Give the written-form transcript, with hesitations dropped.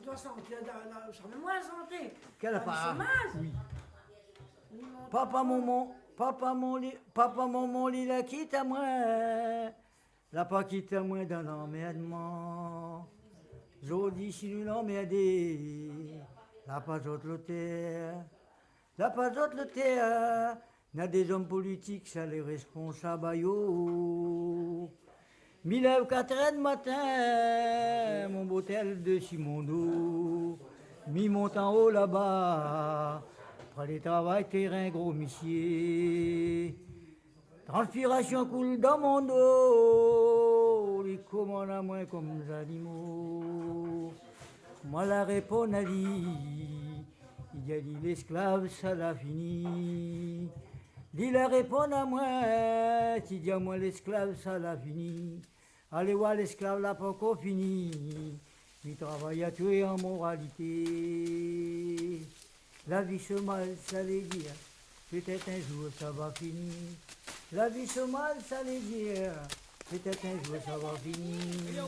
doit sentir ça me moins santé. Quelle part? Oui. Papa, maman, il a quitté à moi. La pas quitté à moi dans l'emmerdement. Jodi, si nous l'emmerdé, la pas d'autre le terre. La pas d'autre le terre. N'a des hommes politiques, ça les responsables, yo. 4h du matin, mon bouteille de Simondo, mi monte en haut là-bas, après les travail terrain gros missier. Transpiration coule dans mon dos, les commande à moi comme des animaux. Moi la réponse a dit, il a dit l'esclave ça l'a fini. Il a répondu à moi, tu dis à moi l'esclave ça l'a fini. Allez voir l'esclave là pas encore fini. Il travaille à tuer en moralité. La vie se mal, ça les dire, peut-être un jour ça va finir. La vie se mal, ça les dire, peut-être un jour ça va finir.